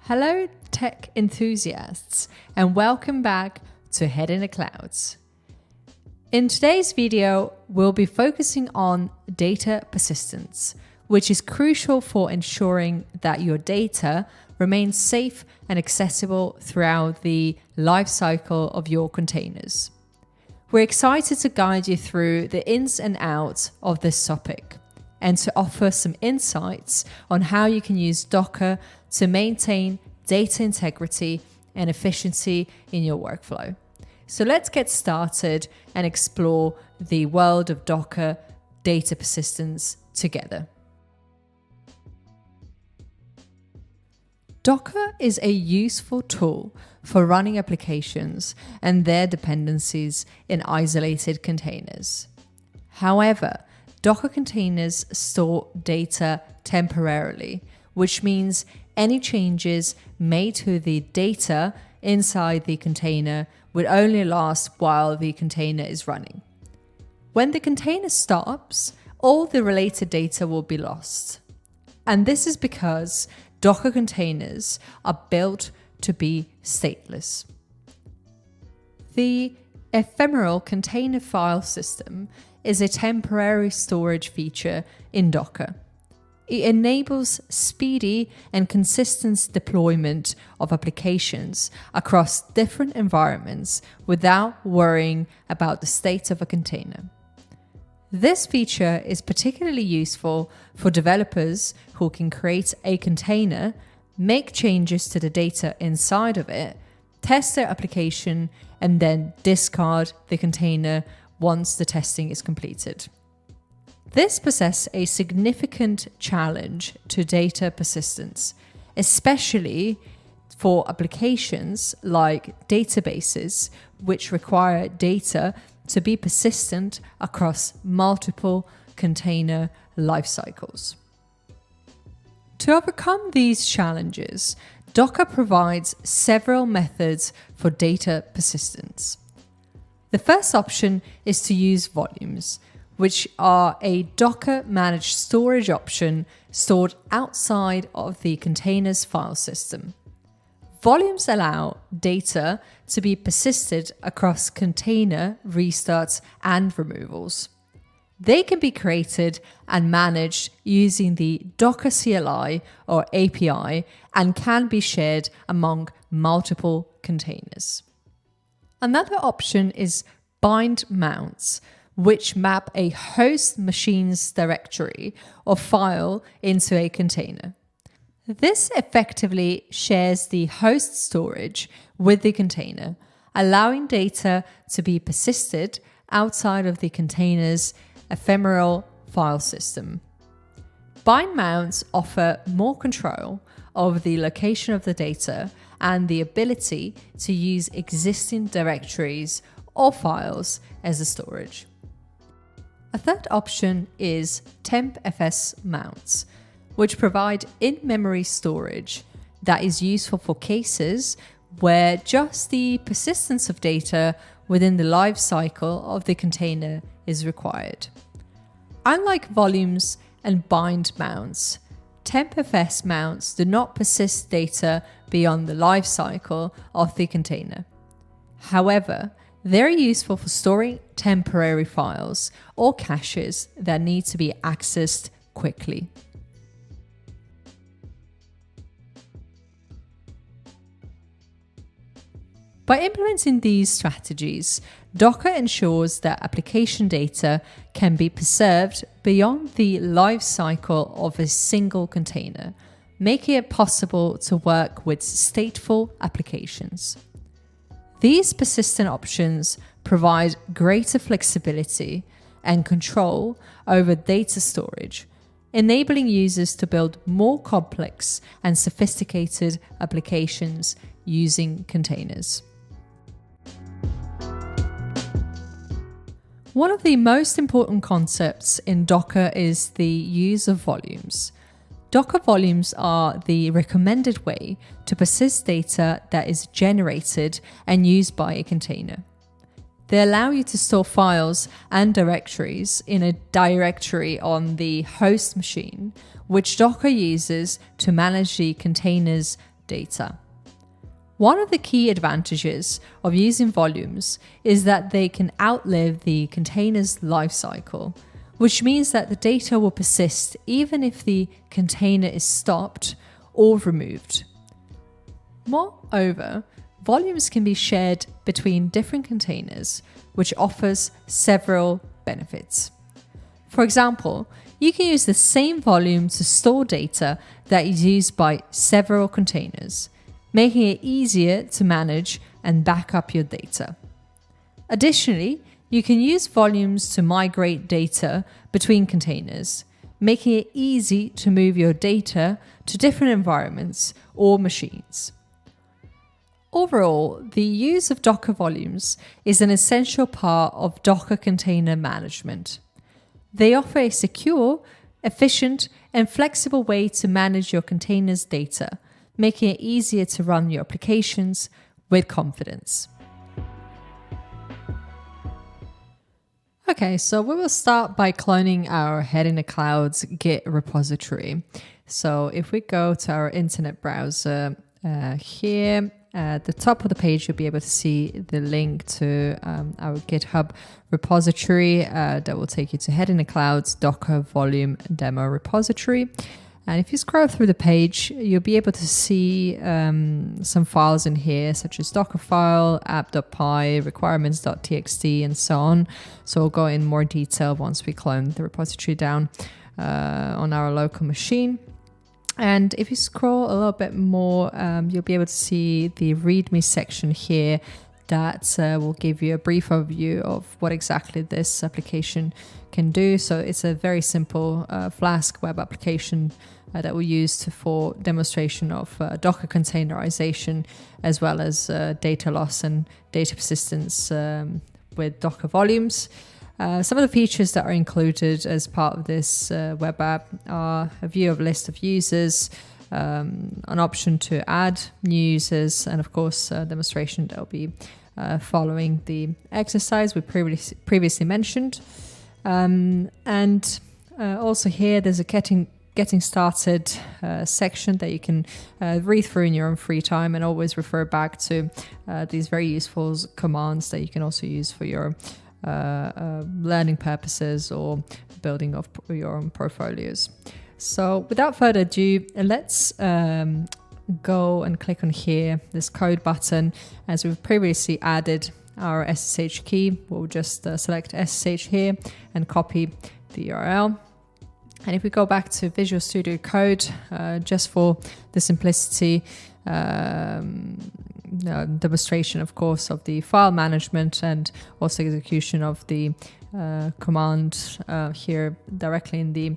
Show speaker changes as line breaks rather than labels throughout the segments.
Hello tech enthusiasts, and welcome back to Head in the Clouds. In today's video, we'll be focusing on data persistence, which is crucial for ensuring that your data remains safe and accessible throughout the life cycle of your containers. We're excited to guide you through the ins and outs of this topic and to offer some insights on how you can use Docker to maintain data integrity and efficiency in your workflow. So let's get started and explore the world of Docker data persistence together. Docker is a useful tool for running applications and their dependencies in isolated containers. However, Docker containers store data temporarily, which means any changes made to the data inside the container would only last while the container is running. When the container stops, all the related data will be lost. And this is because Docker containers are built to be stateless. The ephemeral container file system is a temporary storage feature in Docker. It enables speedy and consistent deployment of applications across different environments without worrying about the state of a container. This feature is particularly useful for developers who can create a container, make changes to the data inside of it, test their application, and then discard the container once the testing is completed. This poses a significant challenge to data persistence, especially for applications like databases, which require data to be persistent across multiple container lifecycles. To overcome these challenges, Docker provides several methods for data persistence. The first option is to use volumes, which are a Docker-managed storage option stored outside of the container's file system. Volumes allow data to be persisted across container restarts and removals. They can be created and managed using the Docker CLI or API and can be shared among multiple containers. Another option is bind mounts, which map a host machine's directory or file into a container. This effectively shares the host storage with the container, allowing data to be persisted outside of the container's ephemeral file system. Bind mounts offer more control over the location of the data and the ability to use existing directories or files as a storage. A third option is tmpfs mounts, which provide in-memory storage that is useful for cases where just the persistence of data within the life cycle of the container is required. Unlike volumes and bind mounts, tmpfs mounts do not persist data beyond the life cycle of the container. However, they're useful for storing temporary files or caches that need to be accessed quickly. By implementing these strategies, Docker ensures that application data can be preserved beyond the life cycle of a single container, making it possible to work with stateful applications. These persistent options provide greater flexibility and control over data storage, enabling users to build more complex and sophisticated applications using containers. One of the most important concepts in Docker is the use of volumes. Docker volumes are the recommended way to persist data that is generated and used by a container. They allow you to store files and directories in a directory on the host machine, which Docker uses to manage the container's data. One of the key advantages of using volumes is that they can outlive the container's lifecycle, which means that the data will persist even if the container is stopped or removed. Moreover, volumes can be shared between different containers, which offers several benefits. For example, you can use the same volume to store data that is used by several containers, making it easier to manage and back up your data. Additionally, you can use volumes to migrate data between containers, making it easy to move your data to different environments or machines. Overall, the use of Docker volumes is an essential part of Docker container management. They offer a secure, efficient, and flexible way to manage your container's data, making it easier to run your applications with confidence. Okay, so we will start by cloning our Head in the Clouds Git repository. So if we go to our internet browser here, at the top of the page, you'll be able to see the link to our GitHub repository that will take you to Head in the Clouds Docker Volume Demo repository. And if you scroll through the page, you'll be able to see some files in here, such as Dockerfile, app.py, requirements.txt, and so on. So we'll go in more detail once we clone the repository down on our local machine. And if you scroll a little bit more, you'll be able to see the README section here that will give you a brief overview of what exactly this application can do. So it's a very simple Flask web application that we use for demonstration of Docker containerization, as well as data loss and data persistence with Docker volumes. Some of the features that are included as part of this web app are a view of list of users, an option to add new users, and of course a demonstration that will be following the exercise we previously mentioned. And also here there's a getting started section that you can read through in your own free time, and always refer back to these very useful commands that you can also use for your learning purposes or building of your own portfolios. So without further ado, let's go and click on here, this code button. As we've previously added our SSH key, we'll just select SSH here and copy the URL. And if we go back to Visual Studio Code, just for the simplicity, demonstration, of course, of the file management and also execution of the command here directly in the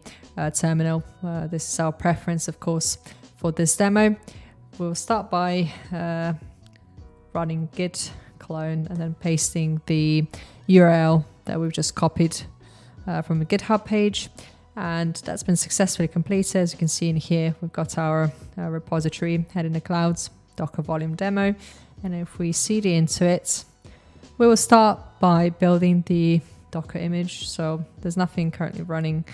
terminal. This is our preference, of course, for this demo. We'll start by running git clone and then pasting the URL that we've just copied from the GitHub page. And that's been successfully completed. As you can see in here, we've got our repository, Head in the Clouds, Docker Volume Demo. And if we cd into it, we will start by building the Docker image. So there's nothing currently running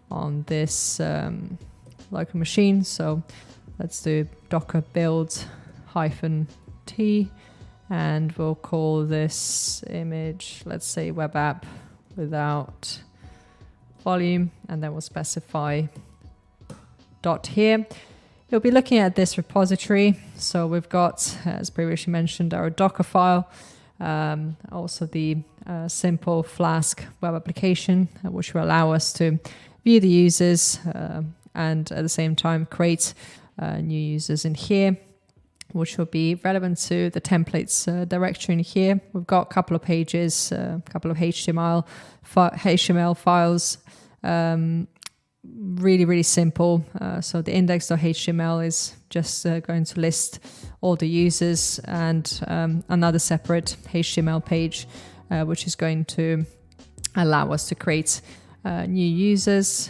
on this local machine. So let's do docker build -t, and we'll call this image, let's say web app without volume, and then we'll specify dot here. You'll be looking at this repository. So we've got, as previously mentioned, our Docker file, also the simple Flask web application, which will allow us to view the users and at the same time create new users in here, which will be relevant to the templates directory in here. We've got a couple of pages, a couple of HTML files, really simple. So the index.html is just going to list all the users, and another separate HTML page, which is going to allow us to create new users.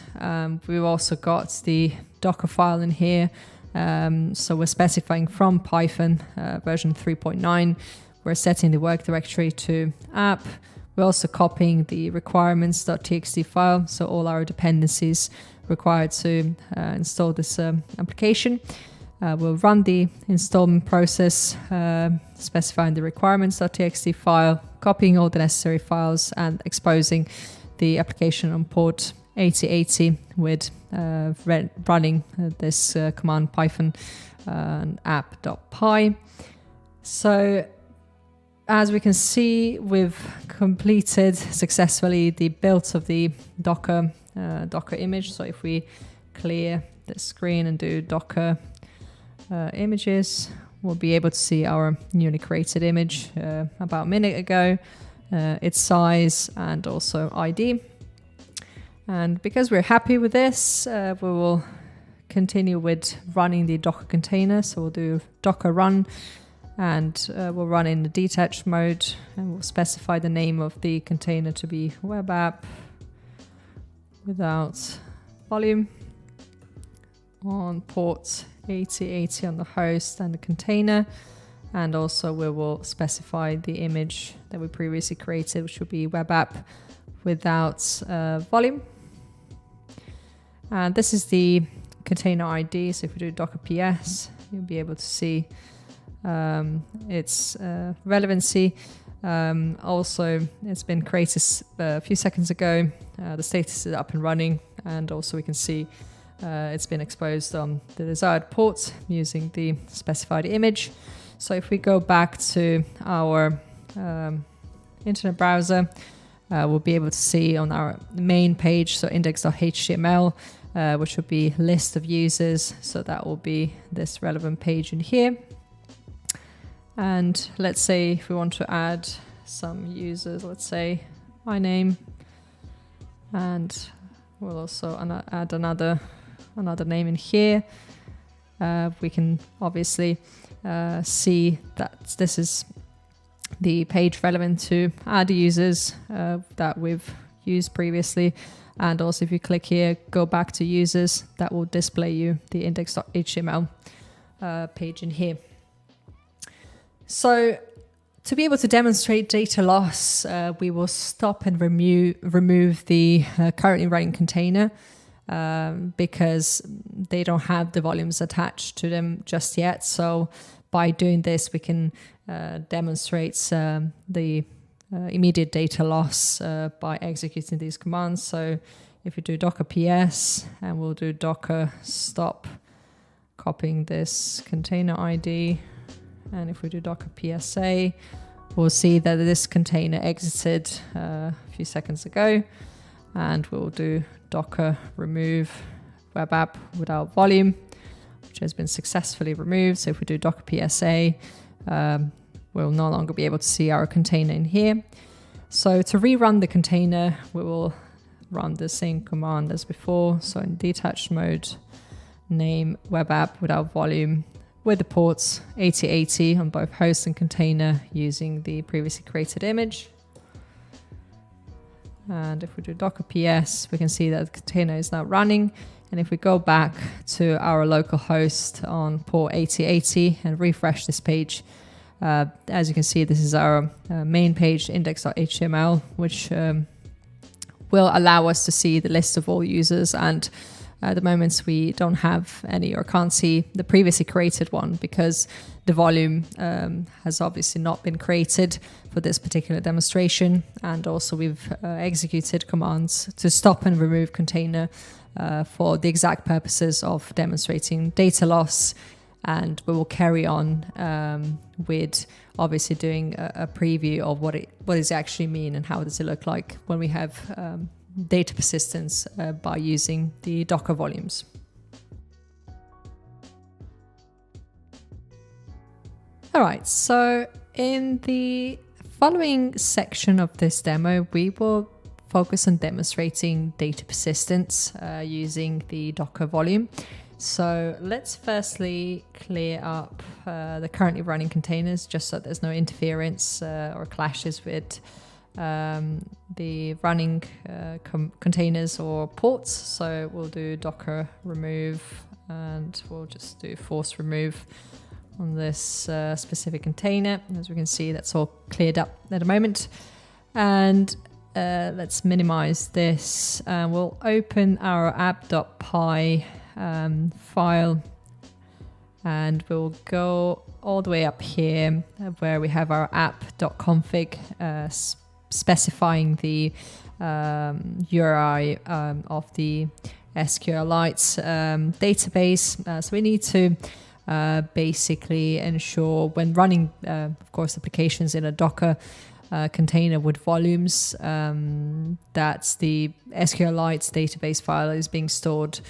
We've also got the Docker file in here. So we're specifying from Python version 3.9. We're setting the work directory to app. We're also copying the requirements.txt file, so all our dependencies required to install this application. We'll run the installment process, specifying the requirements.txt file, copying all the necessary files, and exposing the application on port 8080 with running this command python app.py. So as we can see, we've completed successfully the build of the Docker image. So if we clear the screen and do Docker images, we'll be able to see our newly created image about a minute ago, its size and also ID. And because we're happy with this, we will continue with running the Docker container. So we'll do Docker run, and we'll run in the detached mode, and we'll specify the name of the container to be web app without volume on port 8080 on the host and the container. And also we will specify the image that we previously created, which will be web app without volume. And this is the container ID. So if we do Docker PS, you'll be able to see its relevancy. Also, it's been created a few seconds ago. The status is up and running, and also we can see it's been exposed on the desired port using the specified image. So if we go back to our internet browser, we'll be able to see on our main page, so index.html, which will be list of users. So that will be this relevant page in here. And let's say if we want to add some users, let's say my name, and we'll also add another name in here. We can obviously see that this is the page relevant to add users that we've used previously. And also if you click here, go back to users, that will display you the index.html page in here. So to be able to demonstrate data loss, we will stop and remove the currently running container because they don't have the volumes attached to them just yet. So by doing this, we can demonstrate the immediate data loss by executing these commands. So if we do Docker PS and we'll do Docker stop, copying this container ID, and if we do Docker PSA, we'll see that this container exited a few seconds ago, and we'll do Docker remove web app without volume, which has been successfully removed. So if we do Docker PSA, we'll no longer be able to see our container in here. So to rerun the container, we will run the same command as before. So in detached mode, name web app without volume with the ports 8080 on both host and container using the previously created image. And if we do Docker PS, we can see that the container is now running. And if we go back to our local host on port 8080 and refresh this page, as you can see, this is our main page, index.html, which will allow us to see the list of all users. And at the moment, we don't have any or can't see the previously created one because the volume has obviously not been created for this particular demonstration. And also we've executed commands to stop and remove container for the exact purposes of demonstrating data loss. And we will carry on with obviously doing a preview of what does it actually mean and how does it look like when we have data persistence by using the Docker volumes. All right, so in the following section of this demo, we will focus on demonstrating data persistence using the Docker volume. So let's firstly clear up the currently running containers just so there's no interference or clashes with the running containers or ports. So we'll do Docker remove and we'll just do force remove on this specific container. As we can see, that's all cleared up at the moment. And let's minimize this. We'll open our app.py file and we'll go all the way up here where we have our app.config specifying the URI of the SQLite database. So we need to basically ensure when running, of course, applications in a Docker container with volumes, that the SQLite database file is being stored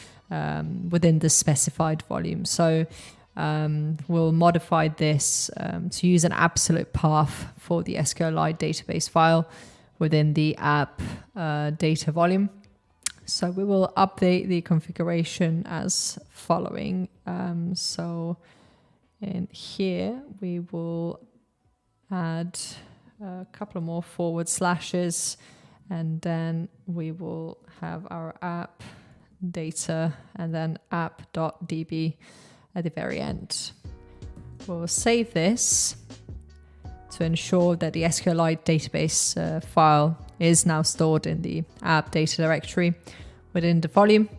within the specified volume. So we'll modify this to use an absolute path for the SQLite database file within the app data volume. So we will update the configuration as following. So in here, we will add a couple more forward slashes, and then we will have our app data and then app.db at the very end. We'll save this to ensure that the SQLite database file is now stored in the app data directory within the volume.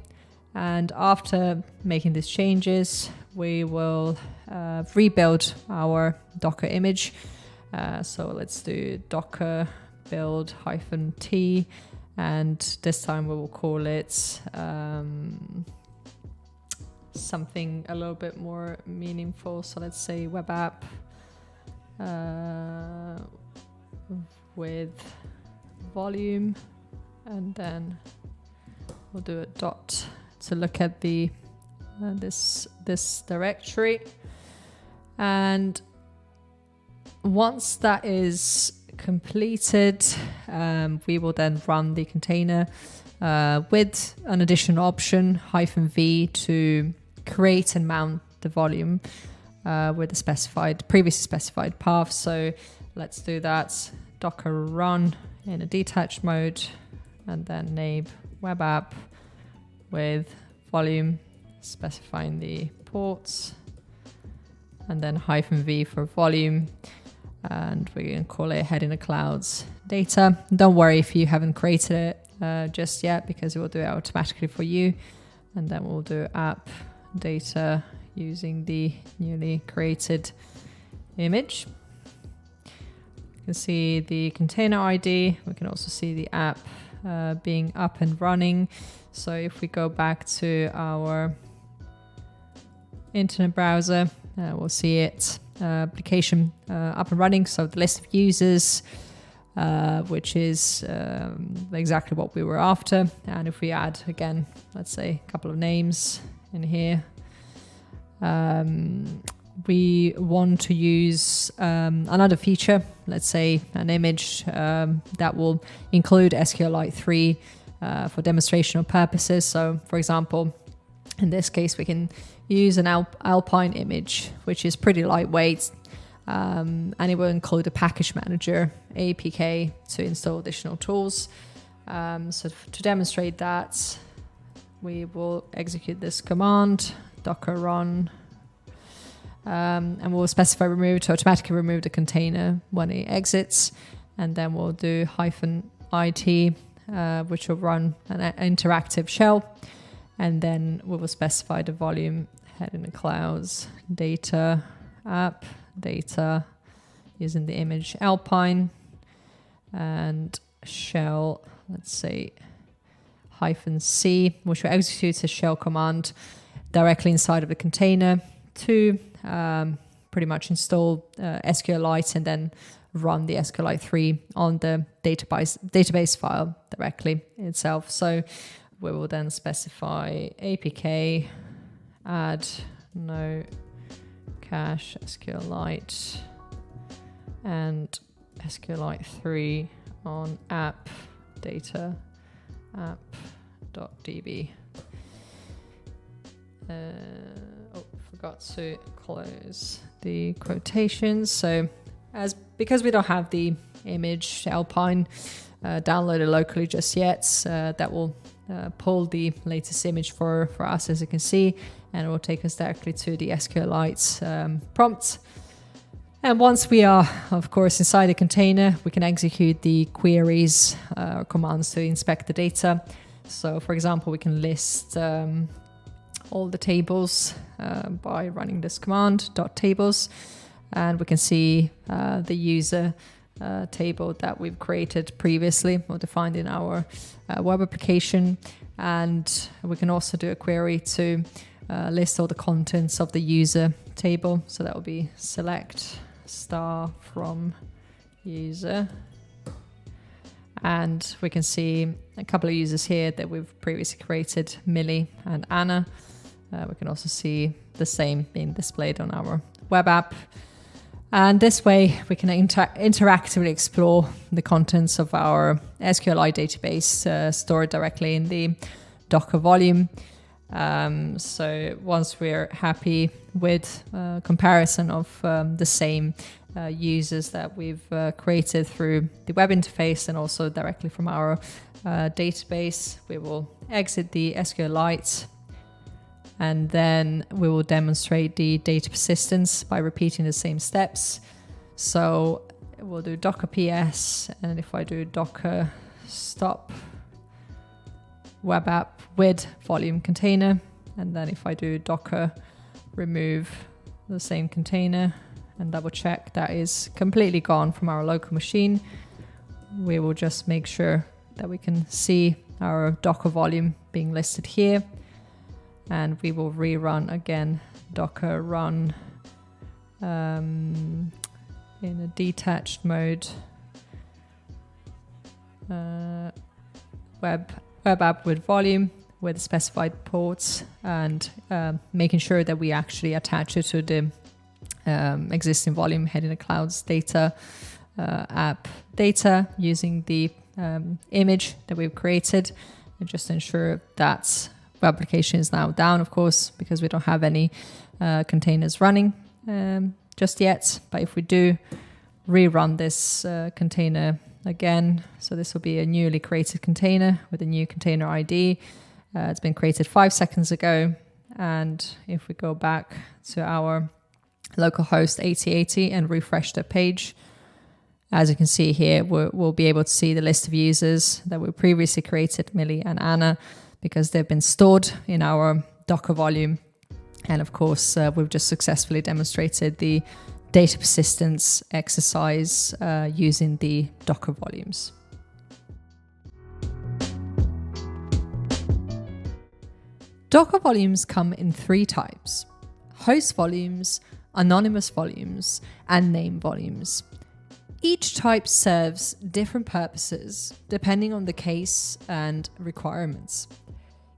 And after making these changes, we will rebuild our Docker image. So let's do docker build -t, and this time we will call it something a little bit more meaningful. So let's say web app with volume, and then we'll do a dot to look at the this directory. And once that is completed, we will then run the container with an additional option -v to create and mount the volume with the previously specified path. So let's do that. Docker run in a detached mode, and then name web app with volume, specifying the ports, and then -v for volume, and we're going to call it head in the clouds data. Don't worry if you haven't created it just yet, because it will do it automatically for you. And then we'll do app data using the newly created image. You can see the container ID. We can also see the app being up and running. So if we go back to our internet browser, we'll see it application up and running. So the list of users, which is exactly what we were after. And if we add again, let's say a couple of names in here, we want to use another feature, let's say an image that will include SQLite 3 for demonstrational purposes. So for example, in this case, we can use an Alpine image, which is pretty lightweight, and it will include a package manager, APK, to install additional tools. So to demonstrate that, we will execute this command, docker run, and we'll specify remove to automatically remove the container when it exits. And then we'll do -it, which will run an interactive shell. And then we will specify the volume, head in the clouds, data, app, data, using the image Alpine, and shell, let's say -c, which will execute a shell command directly inside of the container to pretty much install SQLite and then run the SQLite 3 on the database file directly itself. So we will then specify APK, add no cache SQLite, and SQLite 3 on app data app.db. Forgot to close the quotations. So because we don't have the image Alpine downloaded locally just yet, that will pull the latest image for us, as you can see, and it will take us directly to the SQLite prompt. And once we are, of course, inside the container, we can execute the queries or commands to inspect the data. So, for example, we can list all the tables by running this command .tables, and we can see the user table that we've created previously or defined in our web application. And we can also do a query to list all the contents of the user table. So that will be select star from user. And we can see a couple of users here that we've previously created, Millie and Anna. We can also see the same being displayed on our web app. And this way we can interactively explore the contents of our SQLite database stored directly in the Docker volume. So once we're happy with comparison of the same users that we've created through the web interface and also directly from our database, we will exit the SQLite, and then we will demonstrate the data persistence by repeating the same steps. So we'll do docker ps, and if I do docker stop web app with volume container, and then if I do docker remove the same container and double check that is completely gone from our local machine, we will just make sure that we can see our Docker volume being listed here. And we will rerun again docker run in a detached mode web app with volume with specified ports, and making sure that we actually attach it to the existing volume head in the clouds data app data using the image that we've created, and just ensure that web application is now down, of course, because we don't have any containers running just yet. But if we do rerun this container again, so this will be a newly created container with a new container ID. It's been created 5 seconds ago. And if we go back to our localhost 8080 and refresh the page, as you can see here, we'll be able to see the list of users that we previously created, Millie and Anna, because they've been stored in our Docker volume. And of course, we've just successfully demonstrated the data persistence exercise using the Docker volumes. Docker volumes come in 3 types: host volumes, anonymous volumes, and name volumes. Each type serves different purposes depending on the case and requirements.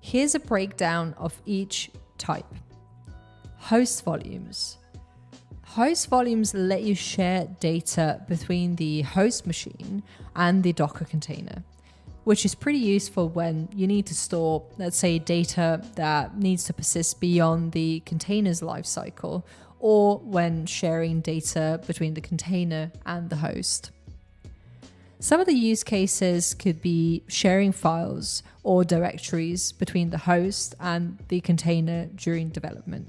Here's a breakdown of each type. Host volumes. Host volumes let you share data between the host machine and the Docker container, which is pretty useful when you need to store, let's say, data that needs to persist beyond the container's lifecycle, or when sharing data between the container and the host. Some of the use cases could be sharing files or directories between the host and the container during development.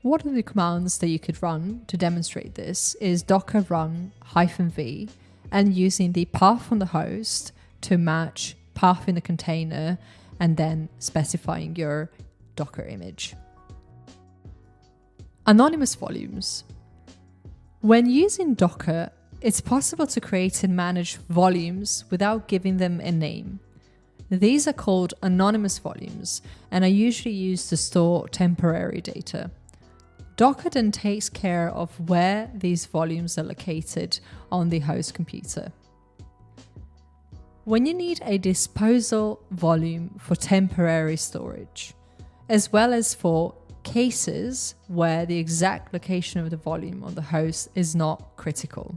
One of the commands that you could run to demonstrate this is docker run -v, and using the path on the host to match path in the container, and then specifying your Docker image. Anonymous volumes. When using Docker, it's possible to create and manage volumes without giving them a name. These are called anonymous volumes and are usually used to store temporary data. Docker then takes care of where these volumes are located on the host computer. When you need a disposal volume for temporary storage, as well as for cases where the exact location of the volume on the host is not critical.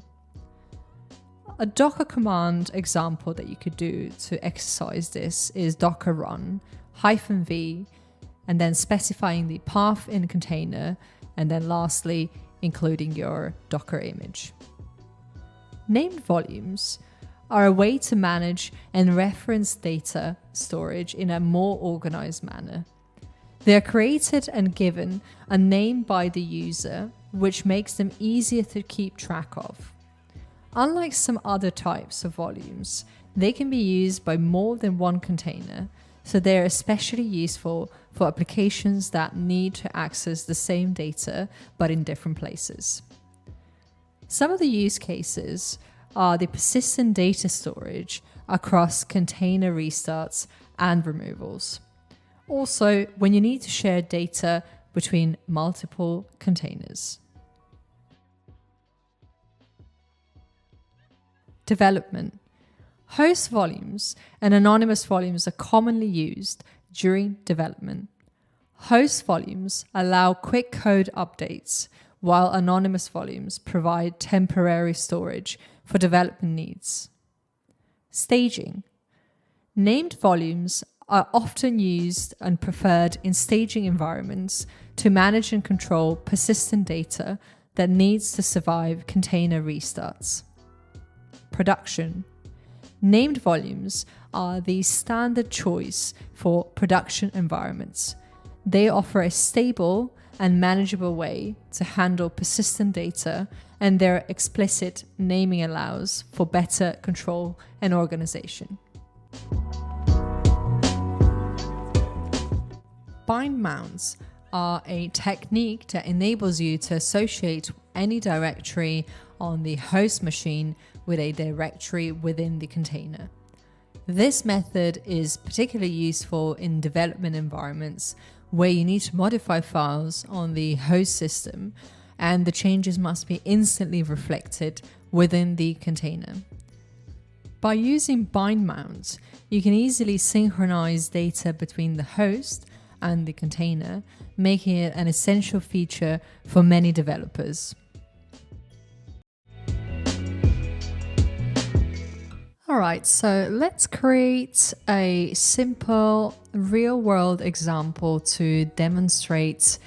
A Docker command example that you could do to exercise this is docker run -v, and then specifying the path in the container, and then lastly, including your Docker image. Named volumes are a way to manage and reference data storage in a more organized manner. They are created and given a name by the user, which makes them easier to keep track of. Unlike some other types of volumes, they can be used by more than one container, So they're especially useful for applications that need to access the same data but in different places. Some of the use cases are the persistent data storage across container restarts and removals. Also, when you need to share data between multiple containers. Development. Host volumes and anonymous volumes are commonly used during development. Host volumes allow quick code updates, while anonymous volumes provide temporary storage for development needs. Staging. Named volumes are often used and preferred in staging environments to manage and control persistent data that needs to survive container restarts. Production. Named volumes are the standard choice for production environments. They offer a stable and manageable way to handle persistent data, and their explicit naming allows for better control and organization. Bind mounts are a technique that enables you to associate any directory on the host machine with a directory within the container. This method is particularly useful in development environments where you need to modify files on the host system and the changes must be instantly reflected within the container. By using bind mounts, you can easily synchronize data between the host and the container, making it an essential feature for many developers. Alright, so let's create a simple real-world example to demonstrate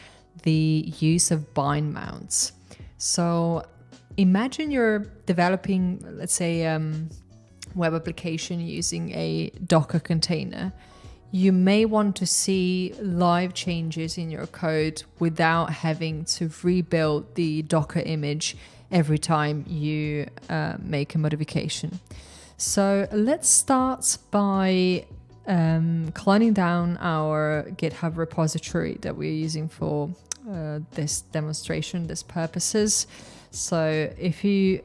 the use of bind mounts. So imagine you're developing, let's say, web application using a Docker container. You may want to see live changes in your code without having to rebuild the Docker image every time you make a modification. So let's start by cloning down our GitHub repository that we're using for this demonstration, these purposes. So if you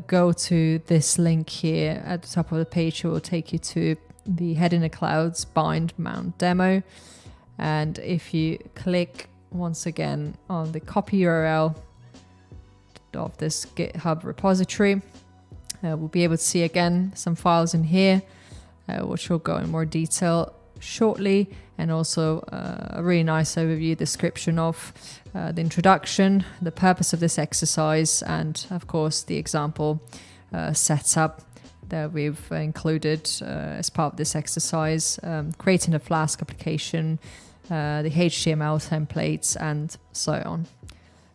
go to this link here at the top of the page, it will take you to the Head in the Clouds bind mount demo. And if you click once again on the copy URL of this GitHub repository, we'll be able to see again some files in here, which will go in more detail shortly, and also a really nice overview description of the introduction, the purpose of this exercise, and of course the example setup that we've included as part of this exercise, creating a Flask application, the HTML templates, and so on.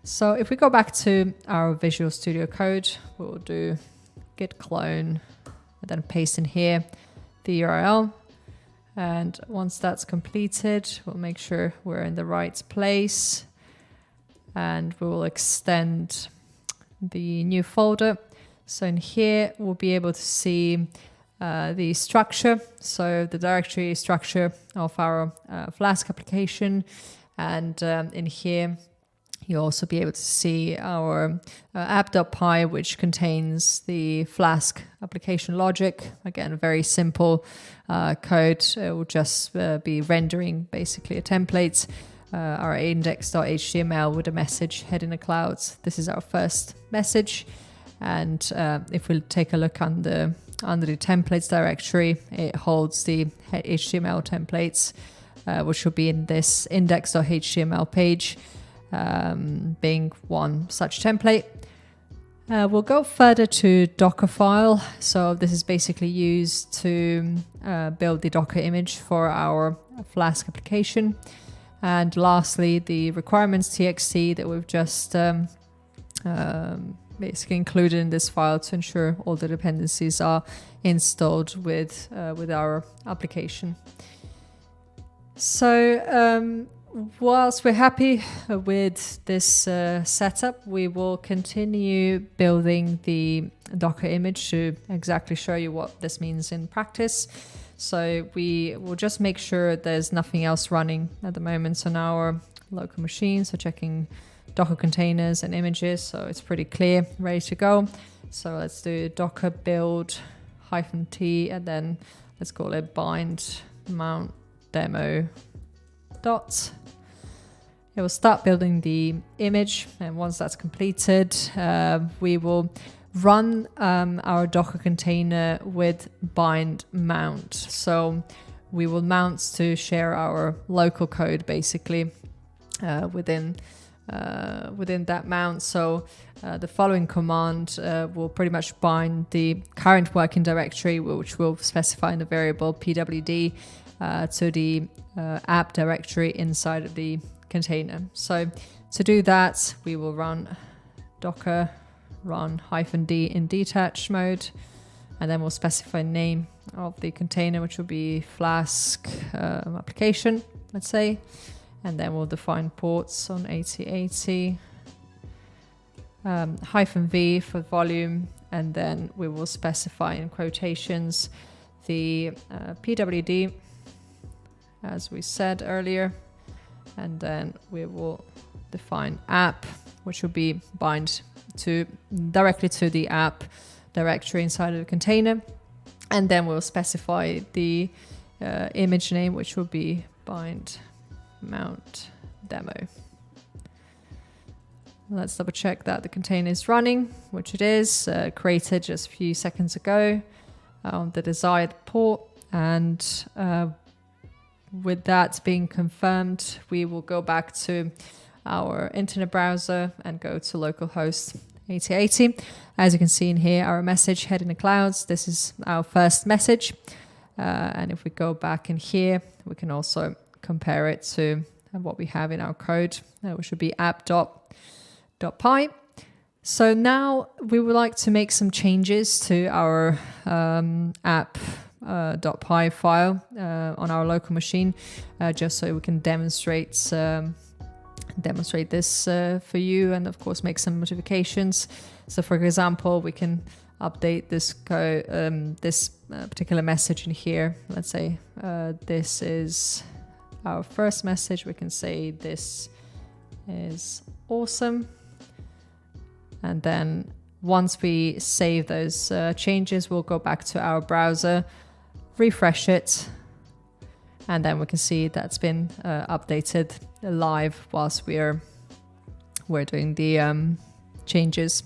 So if we go back to our Visual Studio Code, we'll do git clone and then paste in here the URL. And once that's completed, we'll make sure we're in the right place and we will extend the new folder. So in here, we'll be able to see the structure. So the directory structure of our Flask application. And in here, you'll also be able to see our app.py, which contains the Flask application logic. Again, very simple code. It will just be rendering basically a template. Our index.html with a message head in the clouds. This is our first message. And if we take a look under the templates directory, it holds the HTML templates, which will be in this index.html page. Being one such template. We'll go further to Dockerfile. So this is basically used to build the Docker image for our Flask application. And lastly, the requirements.txt that we've just basically included in this file to ensure all the dependencies are installed with our application. So whilst we're happy with this setup, we will continue building the Docker image to exactly show you what this means in practice. So we will just make sure there's nothing else running at the moment on our local machine. So checking Docker containers and images. So it's pretty clear, ready to go. So let's do docker build -t, and then let's call it bind mount demo dot. It will start building the image, and once that's completed, we will run our Docker container with bind mount. So we will mount to share our local code basically within that mount. So the following command will pretty much bind the current working directory, which will specify in the variable pwd to the app directory inside of the container. So to do that, we will run docker run -d in detach mode, and then we'll specify name of the container, which will be Flask application, let's say, and then we'll define ports on 8080, -v for volume, and then we will specify in quotations the pwd as we said earlier, and then we will define app, which will be bind directly to the app directory inside of the container, and then we'll specify the image name, which will be bind mount demo. Let's double check that the container is running, which it is, created just a few seconds ago on the desired port, and with that being confirmed, we will go back to our internet browser and go to localhost 8080. As you can see in here, our message head in the clouds, this is our first message. And if we go back in here, we can also compare it to what we have in our code, which would be app.py. So now we would like to make some changes to our app.py file on our local machine, just so we can demonstrate this for you, and of course make some modifications. So for example, we can update this particular message in here. Let's say this is our first message. We can say this is awesome, and then once we save those changes, we'll go back to our browser, refresh it, and then we can see that's been updated live whilst we're doing the changes.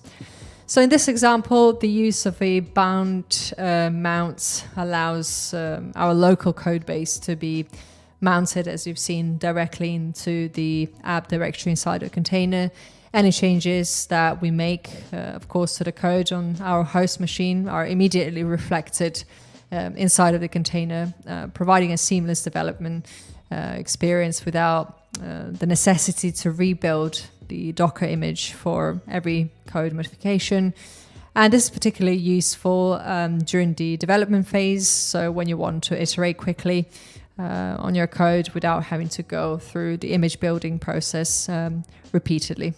So in this example, the use of a bound mount allows our local code base to be mounted, as you've seen, directly into the app directory inside a container. Any changes that we make, of course, to the code on our host machine are immediately reflected inside of the container, providing a seamless development experience without the necessity to rebuild the Docker image for every code modification. And this is particularly useful during the development phase, so when you want to iterate quickly on your code without having to go through the image building process repeatedly.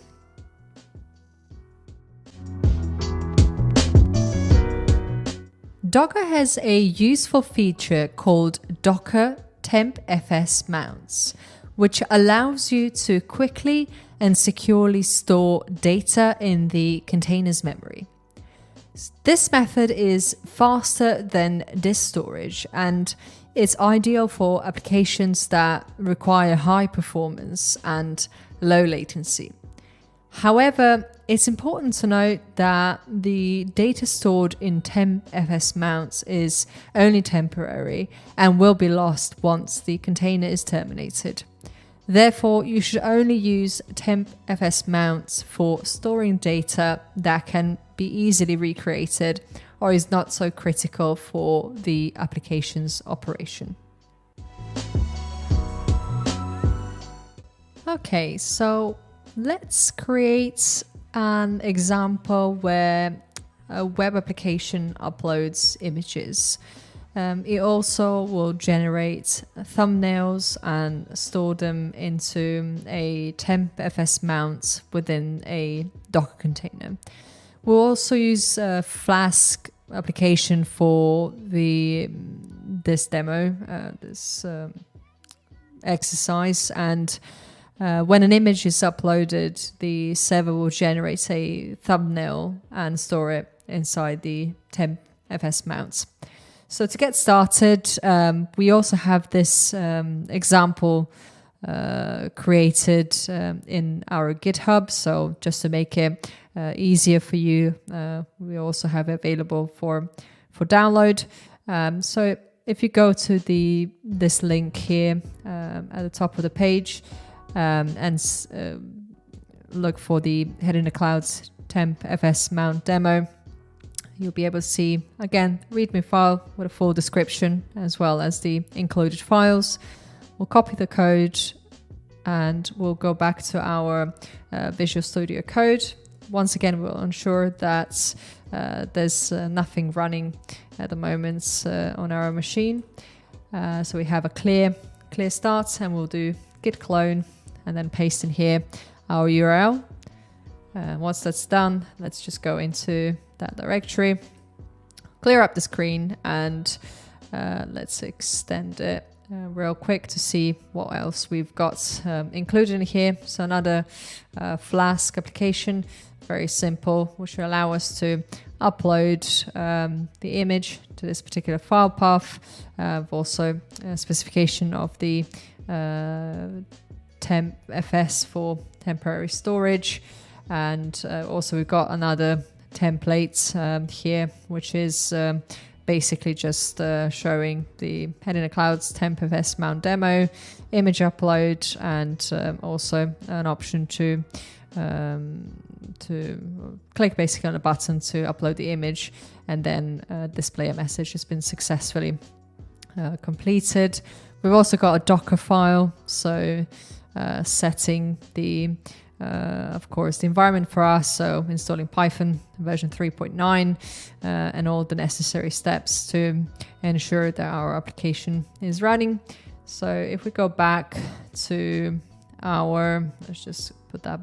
Docker has a useful feature called Docker tmpfs mounts, which allows you to quickly and securely store data in the container's memory. This method is faster than disk storage, and it's ideal for applications that require high performance and low latency. However, it's important to note that the data stored in tmpfs mounts is only temporary and will be lost once the container is terminated. Therefore, you should only use tmpfs mounts for storing data that can be easily recreated or is not so critical for the application's operation. Okay, so let's create an example where a web application uploads images. It also will generate thumbnails and store them into a tmpfs mount within a Docker container. We'll also use a Flask application for the this demo, this exercise. And when an image is uploaded, the server will generate a thumbnail and store it inside the tmpfs mounts. So to get started, we also have this example created in our GitHub. So just to make it easier for you, we also have it available for download. So if you go to this link here at the top of the page and look for the Head in the Clouds tmpfs mount demo, you'll be able to see, again, README file with a full description as well as the included files. We'll copy the code and we'll go back to our Visual Studio Code. Once again, we'll ensure that there's nothing running at the moment on our machine. So we have a clear start, and we'll do git clone and then paste in here our URL. Once that's done, let's just go into that directory, clear up the screen, and let's extend it real quick to see what else we've got included in here. So another Flask application, very simple, which will allow us to upload the image to this particular file path. Also a specification of the tmpfs for temporary storage, and also we've got another template here, which is basically just showing the Head in the Clouds tmpfs mount demo, image upload, and also an option to click basically on a button to upload the image, and then display a message has been successfully completed. We've also got a Docker file, so setting the of course the environment for us, so installing Python version 3.9 and all the necessary steps to ensure that our application is running. So if we go back to our, let's just put that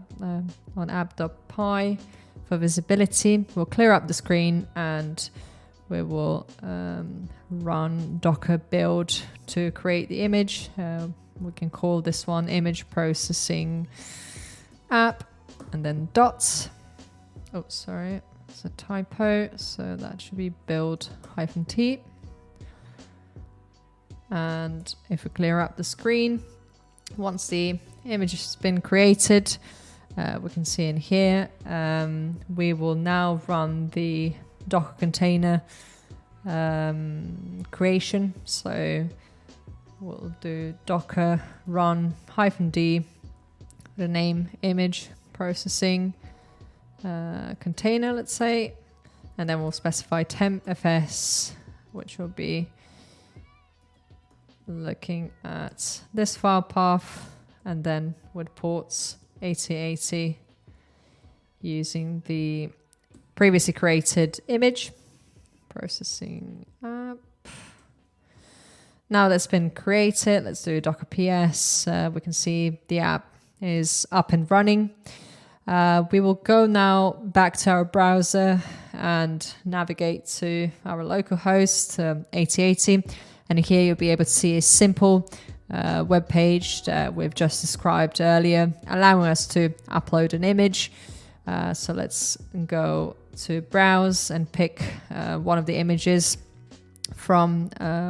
on app.py for visibility, we'll clear up the screen and we will run docker build to create the image. We can call this one image processing app, and then dots. Oh, sorry, it's a typo. So that should be build-t. And if we clear up the screen, once the image has been created, we can see in here, we will now run the Docker container creation. So we'll do docker run -d, the name image processing container, let's say, and then we'll specify tmpfs, which will be looking at this file path, and then with ports 8080 using the previously created image processing app. Now that's been created, let's do docker ps. We can see the app is up and running. We will go now back to our browser and navigate to our local host 8080, and here you'll be able to see a simple web page that we've just described earlier, allowing us to upload an image. So let's go to browse and pick one of the images from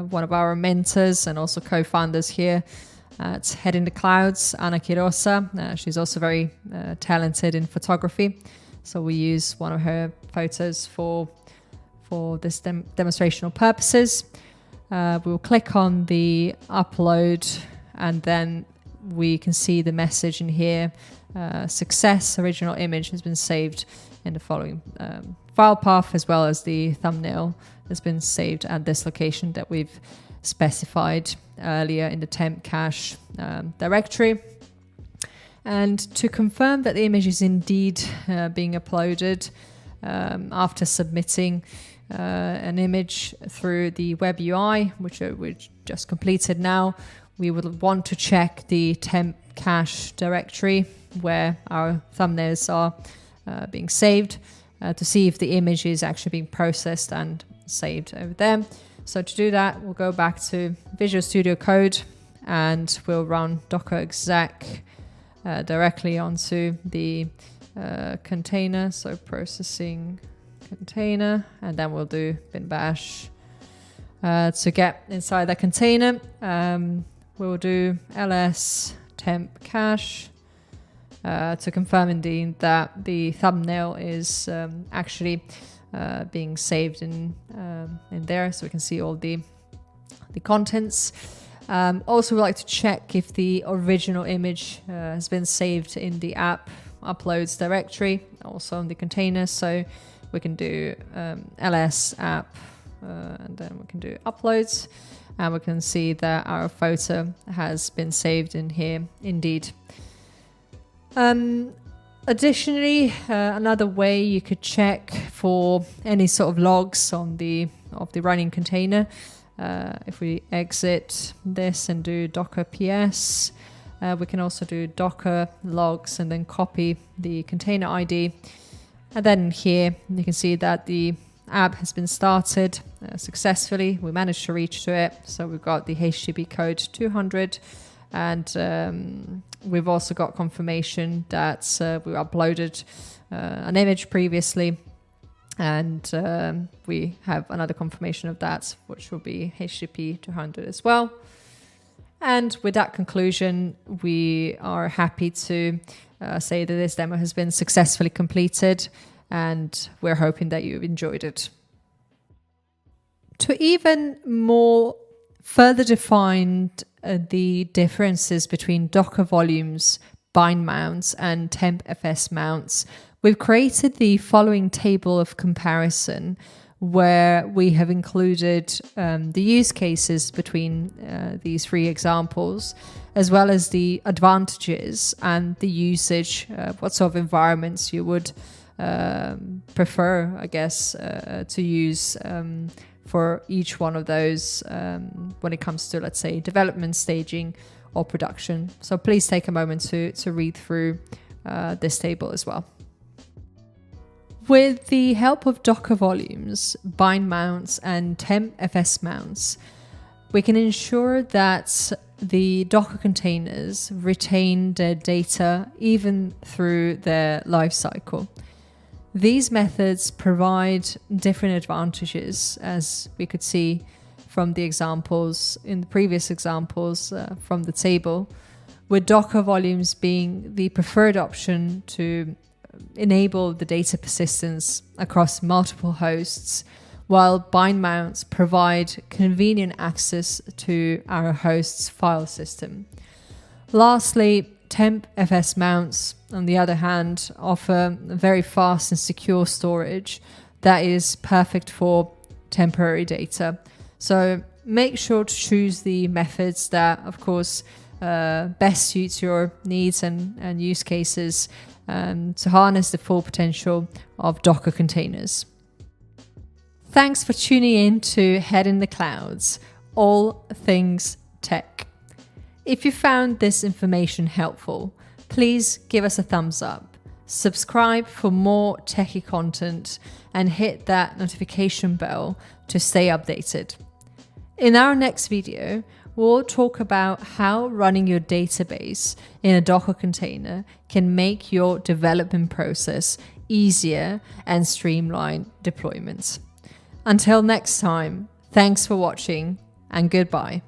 one of our mentors and also co-founders here at Head in the Clouds, Anna Quirosa. She's also very talented in photography, so we use one of her photos for this demonstrational purposes. We'll click on the upload, and then we can see the message in here, success, original image has been saved in the following file path, as well as the thumbnail has been saved at this location that we've specified earlier in the temp cache directory. And to confirm that the image is indeed being uploaded, after submitting an image through the web UI, which we just completed now, we would want to check the temp cache directory where our thumbnails are being saved to see if the image is actually being processed and saved over there. So to do that, we'll go back to Visual Studio Code and we'll run docker exec directly onto the container. So processing container, and then we'll do bin bash to get inside that container. We'll do ls temp cache to confirm indeed that the thumbnail is actually being saved in there, so we can see all the contents. Also, we like to check if the original image has been saved in the app uploads directory, also on the container. So we can do ls app and then we can do uploads, and we can see that our photo has been saved in here indeed. Additionally, another way you could check for any sort of logs on the running container, if we exit this and do docker ps, we can also do docker logs and then copy the container ID. And then here you can see that the app has been started successfully. We managed to reach to it. So we've got the HTTP code 200, and we've also got confirmation that we uploaded an image previously, and we have another confirmation of that, which will be HTTP 200 as well. And with that conclusion, we are happy to say that this demo has been successfully completed, and we're hoping that you've enjoyed it. To even more further define the differences between Docker volumes, bind mounts, and tmpfs mounts, we've created the following table of comparison, where we have included the use cases between these three examples, as well as the advantages and the usage, what sort of environments you would prefer, I guess, to use for each one of those when it comes to, let's say, development, staging, or production. So please take a moment to read through this table as well. With the help of Docker volumes, bind mounts, and tmpfs mounts, we can ensure that the Docker containers retain their data even through their lifecycle. These methods provide different advantages, as we could see from the examples in the previous examples from the table, with Docker volumes being the preferred option to enable the data persistence across multiple hosts, while bind mounts provide convenient access to our host's file system. Lastly, tmpfs mounts, on the other hand, offer very fast and secure storage that is perfect for temporary data. So make sure to choose the methods that, of course, best suits your needs and use cases to harness the full potential of Docker containers. Thanks for tuning in to Head in the Clouds, all things tech. If you found this information helpful, please give us a thumbs up, subscribe for more techie content, and hit that notification bell to stay updated. In our next video, we'll talk about how running your database in a Docker container can make your development process easier and streamline deployments. Until next time, thanks for watching and goodbye.